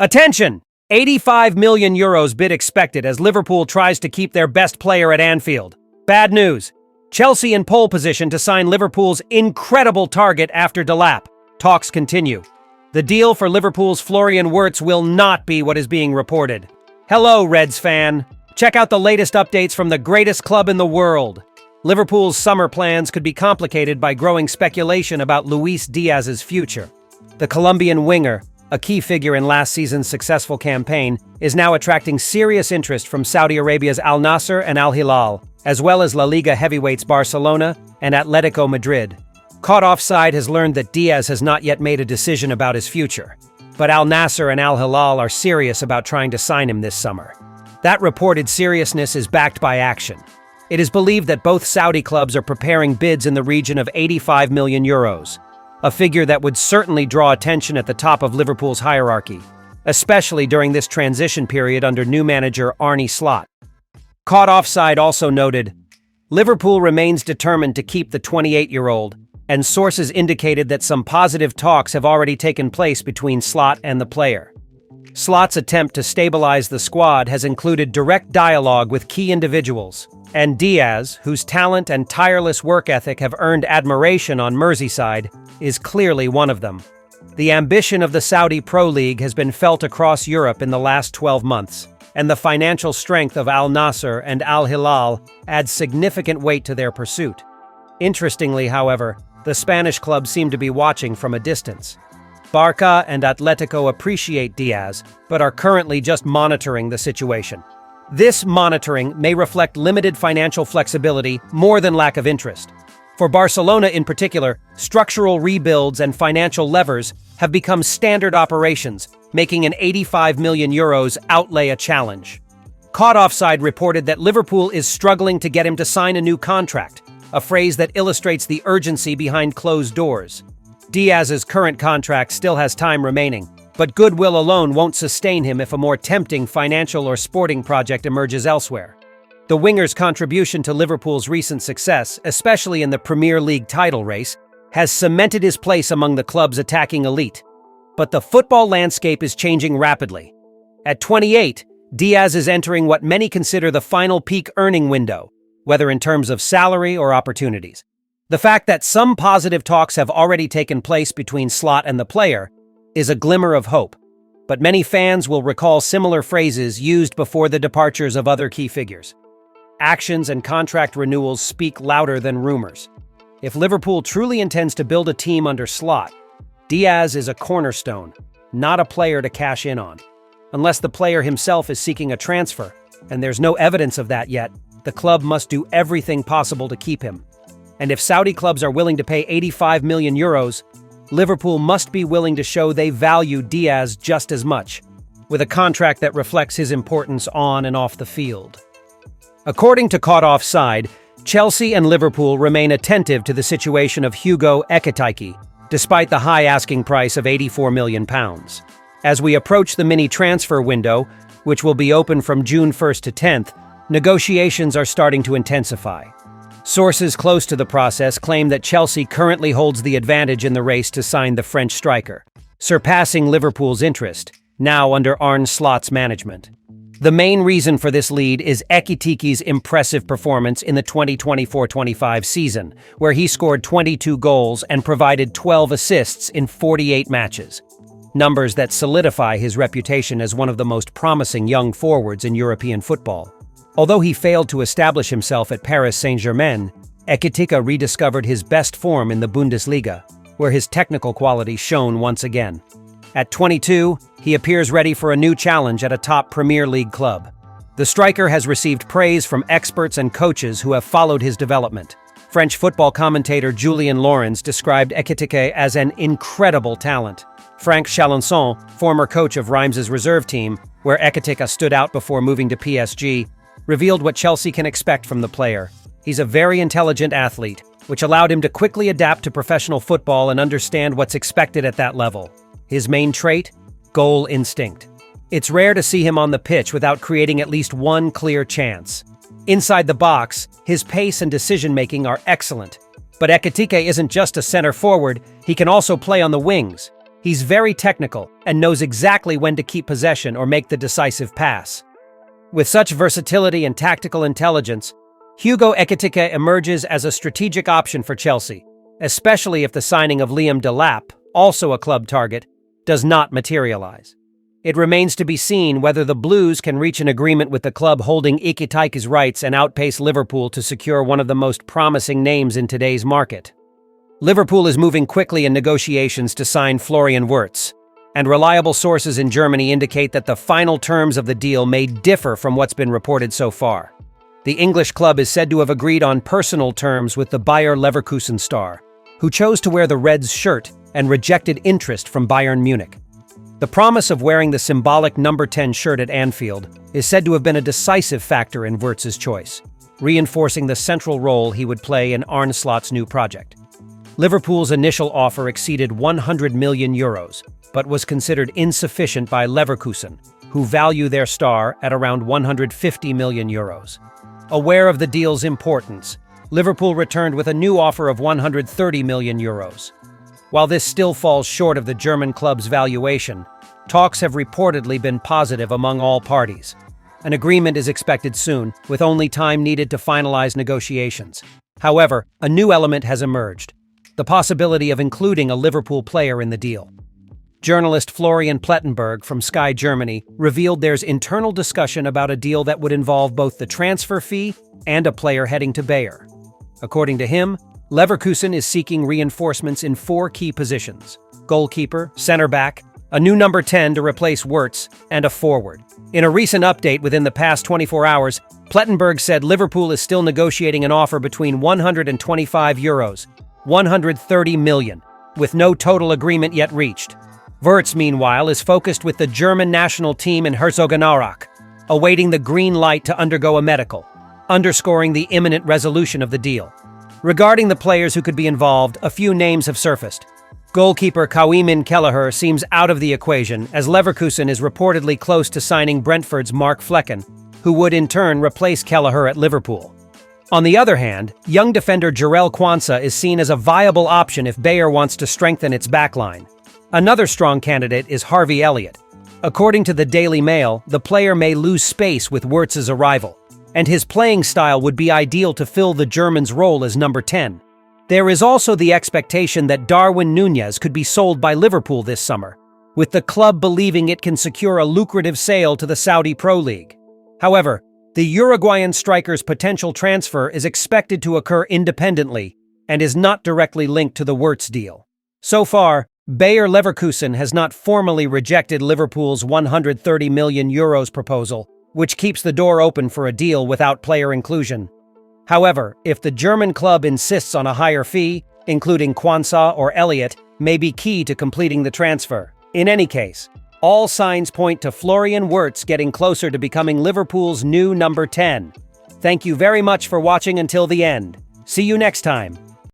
Attention! 85 million euros bid expected as Liverpool tries to keep their best player at Anfield. Bad news. Chelsea in pole position to sign Liverpool's incredible target after Delap. Talks continue. The deal for Liverpool's Florian Wirtz will not be what is being reported. Hello, Reds fan. Check out the latest updates from the greatest club in the world. Liverpool's summer plans could be complicated by growing speculation about Luis Diaz's future. The Colombian winger, a key figure in last season's successful campaign, is now attracting serious interest from Saudi Arabia's Al Nassr and Al Hilal, as well as La Liga heavyweights Barcelona and Atletico Madrid. Caught Offside has learned that Diaz has not yet made a decision about his future, but Al Nassr and Al Hilal are serious about trying to sign him this summer. That reported seriousness is backed by action. It is believed that both Saudi clubs are preparing bids in the region of 85 million euros, a figure that would certainly draw attention at the top of Liverpool's hierarchy, especially during this transition period under new manager Arne Slot. Caught Offside also noted, Liverpool remains determined to keep the 28-year-old, and sources indicated that some positive talks have already taken place between Slot and the player. Slot's attempt to stabilize the squad has included direct dialogue with key individuals, and Diaz, whose talent and tireless work ethic have earned admiration on Merseyside, is clearly one of them. The ambition of the Saudi Pro League has been felt across Europe in the last 12 months, and the financial strength of Al Nassr and Al Hilal adds significant weight to their pursuit. Interestingly, however, the Spanish clubs seem to be watching from a distance. Barca and Atletico appreciate Diaz, but are currently just monitoring the situation. This monitoring may reflect limited financial flexibility more than lack of interest. For Barcelona in particular, structural rebuilds and financial levers have become standard operations, making an 85 million euros outlay a challenge. Caught Offside reported that Liverpool is struggling to get him to sign a new contract, a phrase that illustrates the urgency behind closed doors. Diaz's current contract still has time remaining, but goodwill alone won't sustain him if a more tempting financial or sporting project emerges elsewhere. The winger's contribution to Liverpool's recent success, especially in the Premier League title race, has cemented his place among the club's attacking elite. But the football landscape is changing rapidly. At 28, Diaz is entering what many consider the final peak earning window, whether in terms of salary or opportunities. The fact that some positive talks have already taken place between Slot and the player is a glimmer of hope, but many fans will recall similar phrases used before the departures of other key figures. Actions and contract renewals speak louder than rumors. If Liverpool truly intends to build a team under Slot, Diaz is a cornerstone, not a player to cash in on. Unless the player himself is seeking a transfer, and there's no evidence of that yet, the club must do everything possible to keep him. And if Saudi clubs are willing to pay 85 million euros, Liverpool must be willing to show they value Diaz just as much, with a contract that reflects his importance on and off the field. According to Caught Offside, Chelsea and Liverpool remain attentive to the situation of Hugo Ekitike, despite the high asking price of £84 million. As we approach the mini transfer window, which will be open from June 1st to 10th, negotiations are starting to intensify. Sources close to the process claim that Chelsea currently holds the advantage in the race to sign the French striker, surpassing Liverpool's interest, now under Arne Slot's management. The main reason for this lead is Ekitike's impressive performance in the 2024-25 season, where he scored 22 goals and provided 12 assists in 48 matches. Numbers that solidify his reputation as one of the most promising young forwards in European football. Although he failed to establish himself at Paris Saint-Germain, Ekitike rediscovered his best form in the Bundesliga, where his technical qualities shone once again. At 22, he appears ready for a new challenge at a top Premier League club. The striker has received praise from experts and coaches who have followed his development. French football commentator Julien Laurens described Ekitike as an incredible talent. Franck Chalençon, former coach of Reims' reserve team, where Ekitike stood out before moving to PSG, revealed what Chelsea can expect from the player. He's a very intelligent athlete, which allowed him to quickly adapt to professional football and understand what's expected at that level. His main trait? Goal instinct. It's rare to see him on the pitch without creating at least one clear chance. Inside the box, his pace and decision-making are excellent. But Ekitike isn't just a center forward, he can also play on the wings. He's very technical and knows exactly when to keep possession or make the decisive pass. With such versatility and tactical intelligence, Hugo Ekitike emerges as a strategic option for Chelsea, especially if the signing of Liam Delap, also a club target, does not materialize. It remains to be seen whether the Blues can reach an agreement with the club holding Ekitike's rights and outpace Liverpool to secure one of the most promising names in today's market. Liverpool is moving quickly in negotiations to sign Florian Wirtz, and reliable sources in Germany indicate that the final terms of the deal may differ from what's been reported so far. The English club is said to have agreed on personal terms with the Bayer Leverkusen star, who chose to wear the Reds' shirt and rejected interest from Bayern Munich. The promise of wearing the symbolic number 10 shirt at Anfield is said to have been a decisive factor in Wirtz's choice, reinforcing the central role he would play in Arne Slot's new project. Liverpool's initial offer exceeded €100 million, but was considered insufficient by Leverkusen, who value their star at around €150 million. Aware of the deal's importance, Liverpool returned with a new offer of €130 million. While this still falls short of the German club's valuation, talks have reportedly been positive among all parties. An agreement is expected soon, with only time needed to finalize negotiations. However, a new element has emerged: the possibility of including a Liverpool player in the deal. Journalist Florian Plettenberg from Sky Germany revealed there's internal discussion about a deal that would involve both the transfer fee and a player heading to Bayer. According to him, Leverkusen is seeking reinforcements in 4 key positions: goalkeeper, center-back, a new number 10 to replace Wirtz, and a forward. In a recent update within the past 24 hours, Plettenberg said Liverpool is still negotiating an offer between €125, €130 million, with no total agreement yet reached. Wirtz, meanwhile, is focused with the German national team in Herzogenaurach, awaiting the green light to undergo a medical, underscoring the imminent resolution of the deal. Regarding the players who could be involved, a few names have surfaced. Goalkeeper Kawhimin Kelleher seems out of the equation, as Leverkusen is reportedly close to signing Brentford's Mark Flecken, who would in turn replace Kelleher at Liverpool. On the other hand, young defender Jarell Quansah is seen as a viable option if Bayer wants to strengthen its backline. Another strong candidate is Harvey Elliott. According to the Daily Mail, the player may lose space with Wirtz's arrival, and his playing style would be ideal to fill the German's role as number 10. There is also the expectation that Darwin Núñez could be sold by Liverpool this summer, with the club believing it can secure a lucrative sale to the Saudi Pro League. However, the Uruguayan striker's potential transfer is expected to occur independently and is not directly linked to the Wirtz deal. So far, Bayer Leverkusen has not formally rejected Liverpool's €130 million proposal, which keeps the door open for a deal without player inclusion. However, if the German club insists on a higher fee, including Quansah or Elliott, may be key to completing the transfer. In any case, all signs point to Florian Wirtz getting closer to becoming Liverpool's new number 10. Thank you very much for watching until the end. See you next time.